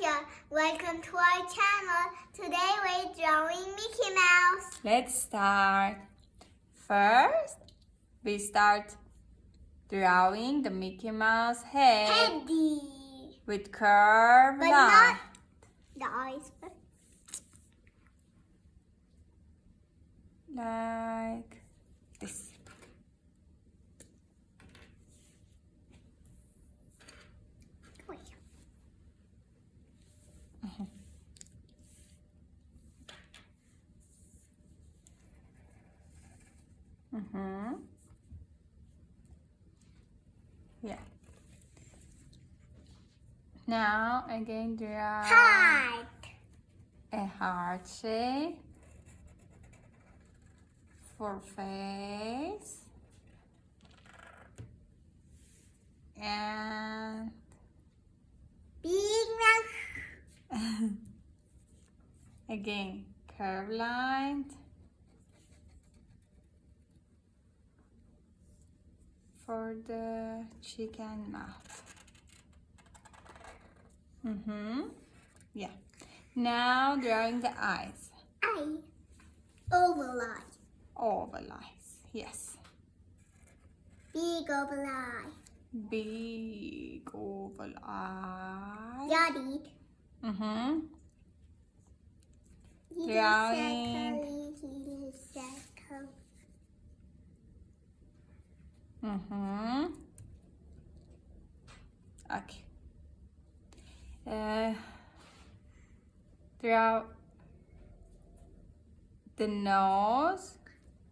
Natia. Welcome to our channel. Today we're drawing Mickey Mouse. Let's start. First, we start drawing the Mickey Mouse head Teddy. with curved But line. not the eyes. Like this. Yeah. Now again draw Heart. a heart shape for face and Big mouth. again curved lines for the chicken mouth. Yeah. Now drawing the eyes. Eye. Oval eye. Oval eyes. Yes. Big oval eye. Big oval eye. Got it. Drawing. Little circle. Okay. Draw the nose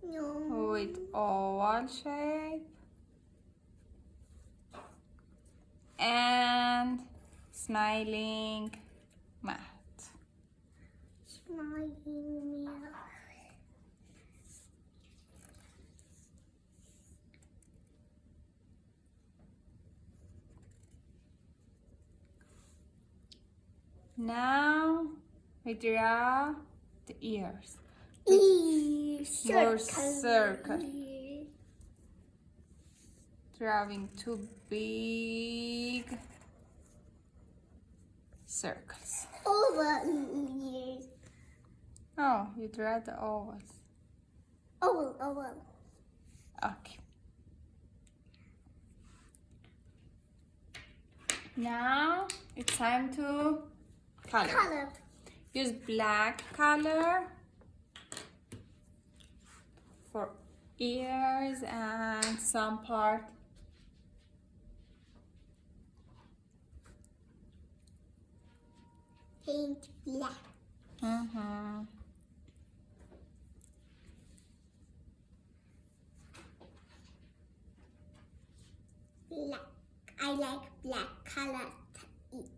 No. with oval shape and smiling mouth. Smiling mouth. Now we draw the ears. Ears. More Circle. circle. Ears. Drawing two big circles. Oval ears. Oh, you draw the ovals. Oval. Okay. Now it's time to color. Color. Use black color for ears and some part. Paint black. Black. I like black color to eat.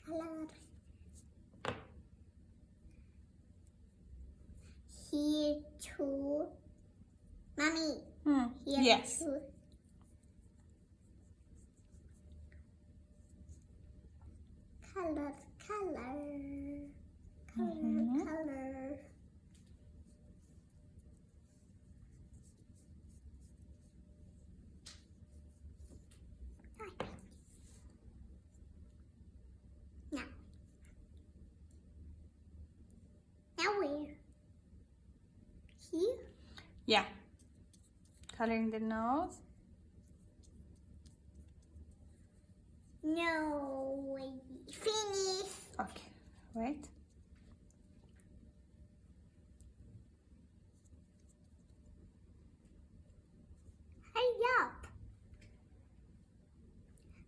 Color. Here too. Mommy. Here Yes. too. Color. Now where? Here? Yeah. Coloring the nose. No way. Finish. Okay. Wait. Hurry up.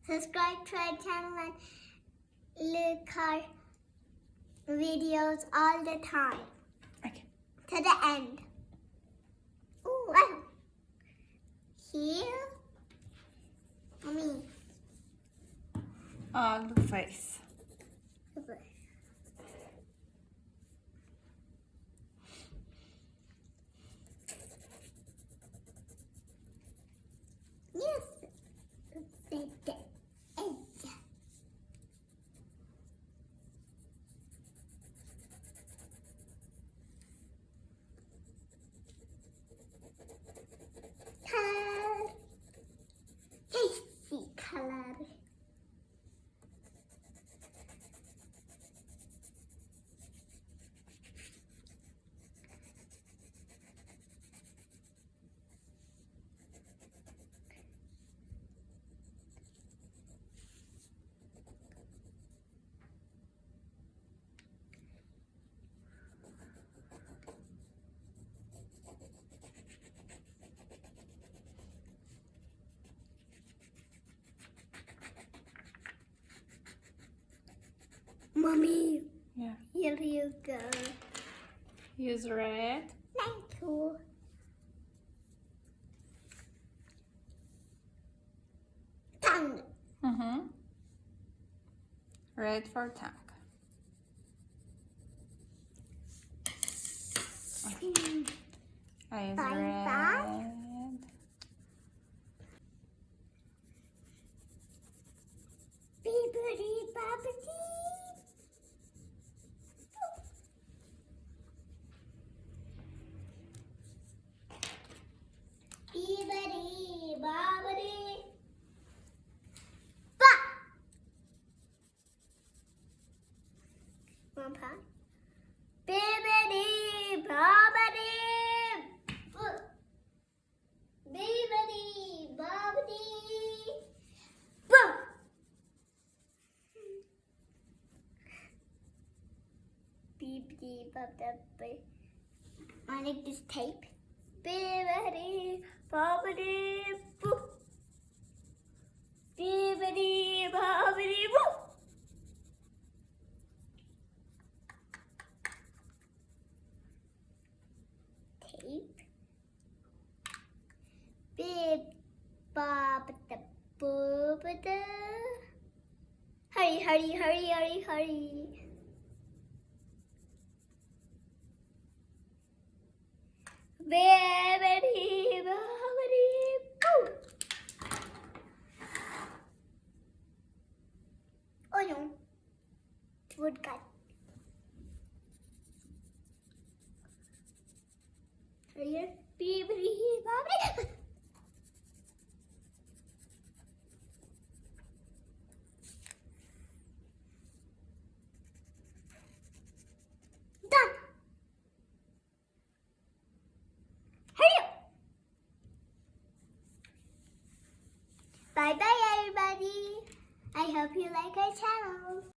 Subscribe to our channel and look our videos all the time. Okay. To the end. Oh, wow. Here. Mommy. On the face. Mommy, Yeah. here you go. Use red. Thank you. Tongue. Mm-hmm. Red for tongue. I use Fine, red. Bibbidi bobbidi. Bibbidi bobbidi. Ba. One time. Bibbidi bobbidi. Boo. Bibbidi bobbidi. Boo. Bibbidi bobbidi. I like this tape. Bibbidi bobbidi boo. Bibbidi bobbidi boo. Tape. Bib bobbidi bobbidi. Hurry, hurry, hurry, hurry, hurry. Bibbidi bobbidi boo. Oh no, woodcut. Here, bibbidi bobbidi. Done. Hurry up. Bye bye everybody. I hope you like our channel.